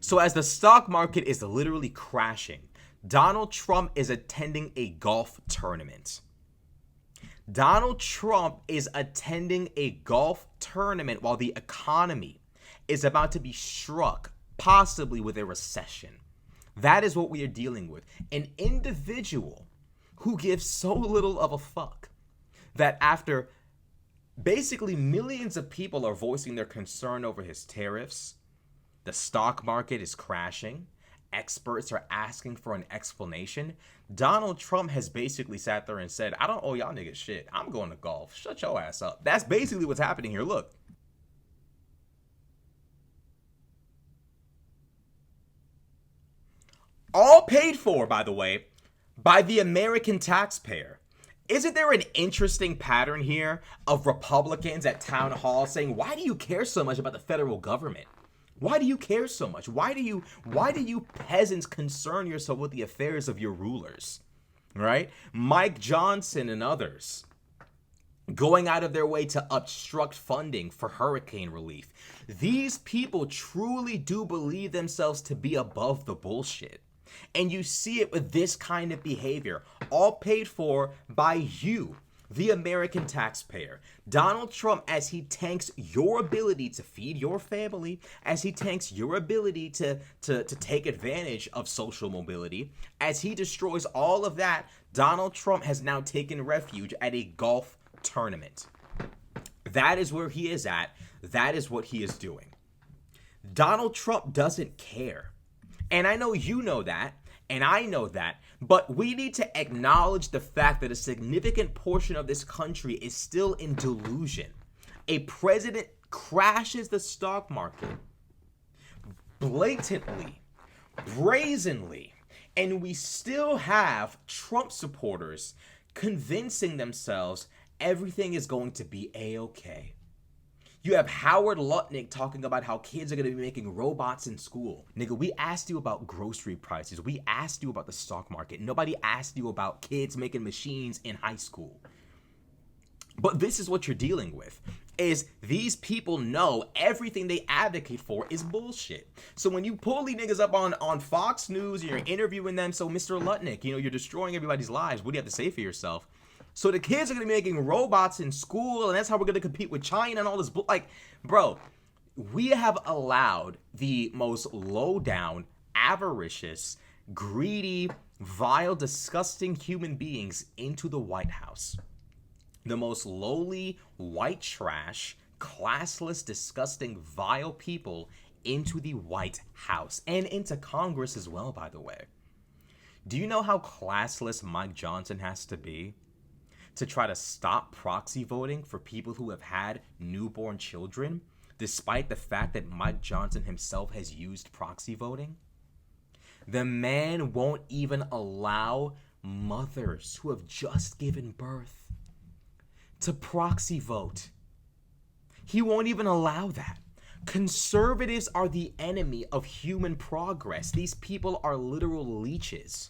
So as the stock market is literally crashing, Donald Trump is attending a golf tournament. Donald Trump is attending a golf tournament while the economy is about to be struck, possibly with a recession. That is what we are dealing with. An individual who gives so little of a fuck that after basically millions of people are voicing their concern over his tariffs, the stock market is crashing, experts are asking for an explanation, Donald Trump has basically sat there and said, I don't owe y'all niggas shit. I'm going to golf. Shut your ass up. That's basically what's happening here. Look. All paid for, by the way, by the American taxpayer. Isn't there an interesting pattern here of Republicans at town hall saying, why do you care so much about the federal government? Why do you care so much? Why do you peasants concern yourself with the affairs of your rulers? Right? Mike Johnson and others going out of their way to obstruct funding for hurricane relief. These people truly do believe themselves to be above the bullshit. And you see it with this kind of behavior, all paid for by you, the American taxpayer. Donald Trump, as he tanks your ability to feed your family, as he tanks your ability to take advantage of social mobility, as he destroys all of that, Donald Trump has now taken refuge at a golf tournament. That is where he is at. That is what he is doing. Donald Trump doesn't care. And I know you know that, and I know that, but we need to acknowledge the fact that a significant portion of this country is still in delusion. A president crashes the stock market blatantly, brazenly, and we still have Trump supporters convincing themselves everything is going to be A-okay. You have Howard Lutnick talking about how kids are going to be making robots in school. Nigga, we asked you about grocery prices. We asked you about the stock market. Nobody asked you about kids making machines in high school. But this is what you're dealing with, is these people know everything they advocate for is bullshit. So when you pull these niggas up on Fox News and you're interviewing them, so Mr. Lutnick, you're destroying everybody's lives. What do you have to say for yourself? So the kids are going to be making robots in school, and that's how we're going to compete with China and all this. Bro, we have allowed the most low-down, avaricious, greedy, vile, disgusting human beings into the White House. The most lowly, white trash, classless, disgusting, vile people into the White House. And into Congress as well, by the way. Do you know how classless Mike Johnson has to be to try to stop proxy voting for people who have had newborn children, despite the fact that Mike Johnson himself has used proxy voting? The man won't even allow mothers who have just given birth to proxy vote. He won't even allow that. Conservatives are the enemy of human progress. These people are literal leeches.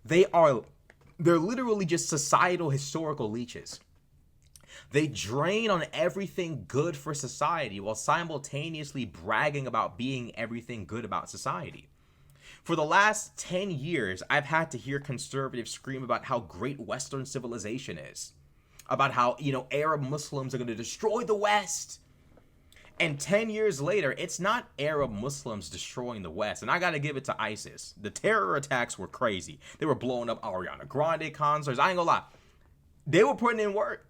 They're literally just societal historical leeches. They drain on everything good for society while simultaneously bragging about being everything good about society. For the last 10 years, I've had to hear conservatives scream about how great Western civilization is. About how, Arab Muslims are going to destroy the West. And 10 years later, it's not Arab Muslims destroying the West. And I got to give it to ISIS. The terror attacks were crazy. They were blowing up Ariana Grande concerts. I ain't gonna lie. They were putting in work.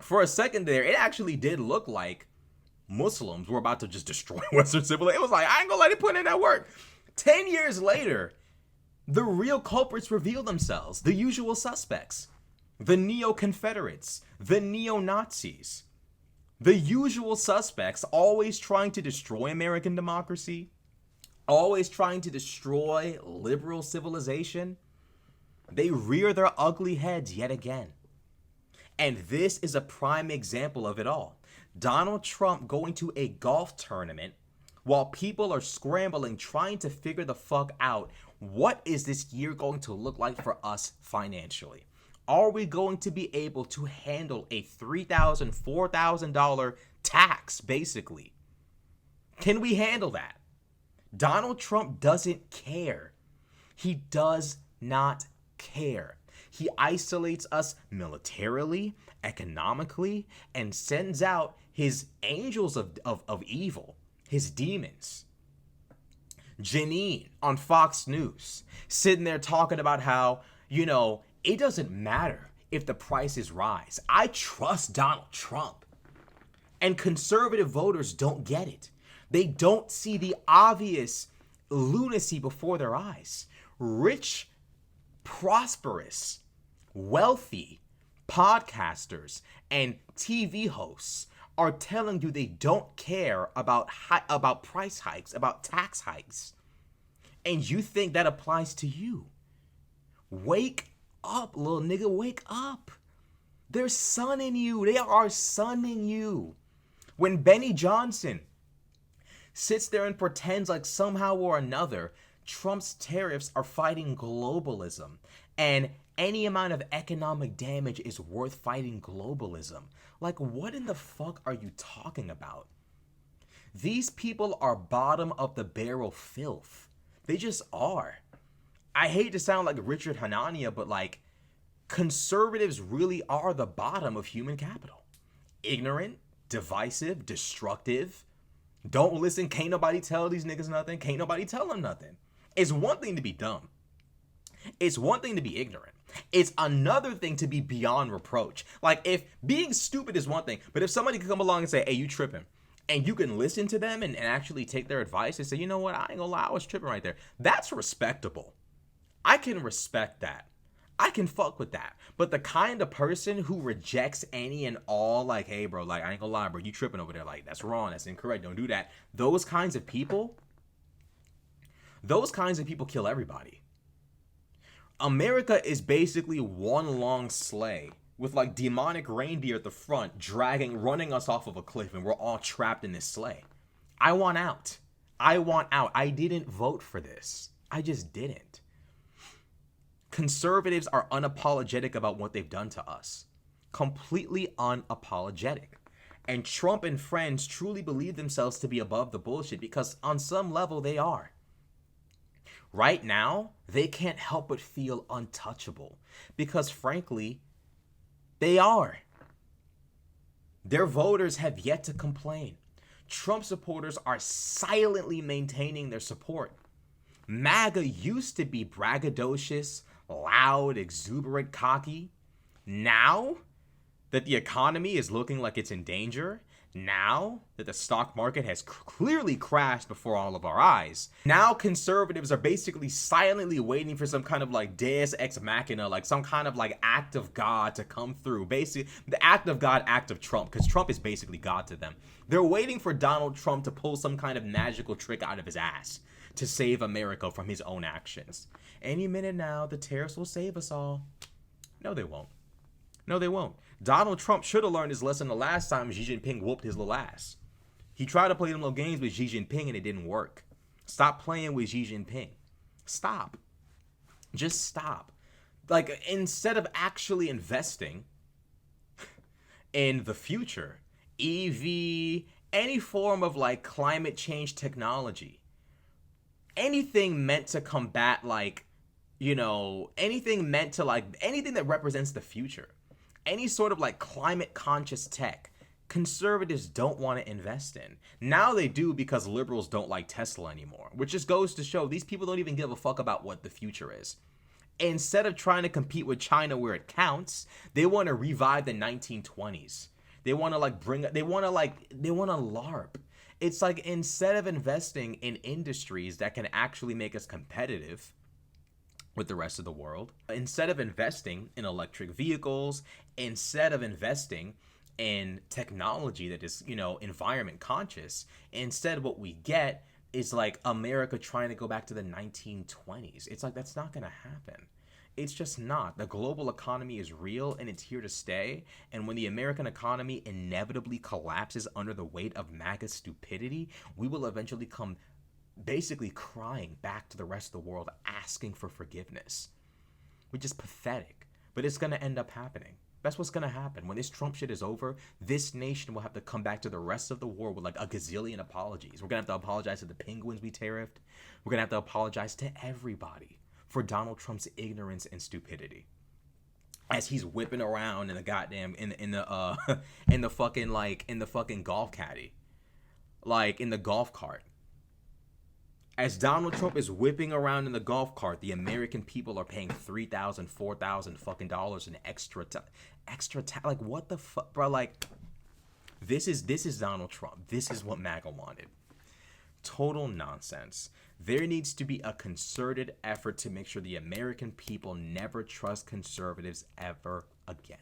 For a second there, it actually did look like Muslims were about to just destroy Western civilization. It was like, I ain't gonna let it put in that work. 10 years later, the real culprits reveal themselves. The usual suspects. The neo-Confederates. The neo-Nazis. The usual suspects, always trying to destroy American democracy, always trying to destroy liberal civilization. They rear their ugly heads yet again. And this is a prime example of it all. Donald Trump going to a golf tournament while people are scrambling, trying to figure the fuck out, what is this year going to look like for us financially? Are we going to be able to handle a $3,000, $4,000 tax, basically? Can we handle that? Donald Trump doesn't care. He does not care. He isolates us militarily, economically, and sends out his angels of evil, his demons. Janine on Fox News, sitting there talking about how, it doesn't matter if the prices rise. I trust Donald Trump. And conservative voters don't get it. They don't see the obvious lunacy before their eyes. Rich, prosperous, wealthy podcasters and TV hosts are telling you they don't care about price hikes, about tax hikes. And you think that applies to you. Wake up, little nigga, wake up. They're sunning you. They are sunning you. When Benny Johnson sits there and pretends like somehow or another Trump's tariffs are fighting globalism and any amount of economic damage is worth fighting globalism. Like, what in the fuck are you talking about? These people are bottom of the barrel filth. They just are. I hate to sound like Richard Hanania, but like, conservatives really are the bottom of human capital. Ignorant, divisive, destructive. Don't listen. Can't nobody tell these niggas nothing. Can't nobody tell them nothing. It's one thing to be dumb. It's one thing to be ignorant. It's another thing to be beyond reproach. Like, if being stupid is one thing, but if somebody could come along and say, hey, you tripping, and you can listen to them and actually take their advice and say, you know what, I ain't gonna lie, I was tripping right there. That's respectable. I can respect that. I can fuck with that. But the kind of person who rejects any and all, like, hey, bro, like, I ain't gonna lie, bro, you tripping over there. Like, that's wrong. That's incorrect. Don't do that. Those kinds of people kill everybody. America is basically one long sleigh with, like, demonic reindeer at the front running us off of a cliff, and we're all trapped in this sleigh. I want out. I want out. I didn't vote for this. I just didn't. Conservatives are unapologetic about what they've done to us. Completely unapologetic. And Trump and friends truly believe themselves to be above the bullshit because on some level they are. Right now, they can't help but feel untouchable because frankly, they are. Their voters have yet to complain. Trump supporters are silently maintaining their support. MAGA used to be braggadocious, loud, exuberant, cocky. Now that the economy is looking like it's in danger, now that the stock market has clearly crashed before all of our eyes, now conservatives are basically silently waiting for some kind of like deus ex machina, like some kind of like act of God to come through. Basically, the act of God, act of Trump, because Trump is basically God to them. They're waiting for Donald Trump to pull some kind of magical trick out of his ass to save America from his own actions. Any minute now, the tariffs will save us all. No, they won't. No, they won't. Donald Trump should have learned his lesson the last time Xi Jinping whooped his little ass. He tried to play them little games with Xi Jinping and it didn't work. Stop playing with Xi Jinping. Stop. Just stop. Like, instead of actually investing in the future, EV, any form of like climate change technology, anything meant to combat like, anything meant to like, anything that represents the future, any sort of like climate conscious tech, conservatives don't want to invest in. Now they do because liberals don't like Tesla anymore, which just goes to show these people don't even give a fuck about what the future is. Instead of trying to compete with China where it counts, they want to revive the 1920s. They want to like they want to LARP. It's like, instead of investing in industries that can actually make us competitive with the rest of the world, instead of investing in electric vehicles, instead of investing in technology that is, environment conscious, instead what we get is like America trying to go back to the 1920s. It's like, that's not going to happen. It's just not. The global economy is real and it's here to stay. And when the American economy inevitably collapses under the weight of MAGA stupidity, we will eventually come basically crying back to the rest of the world asking for forgiveness, which is pathetic, but it's going to end up happening. That's what's gonna happen. When this Trump shit is over, this nation will have to come back to the rest of the world with like a gazillion apologies. We're gonna have to apologize to the penguins we tariffed. We're gonna have to apologize to everybody for Donald Trump's ignorance and stupidity. As he's whipping around in the goddamn in the in the fucking golf caddy. Like in the golf cart. As Donald Trump is whipping around in the golf cart, the American people are paying $3,000, $4,000 fucking dollars in like what the fuck, bro? Like this is Donald Trump. This is what MAGA wanted. Total nonsense. There needs to be a concerted effort to make sure the American people never trust conservatives ever again.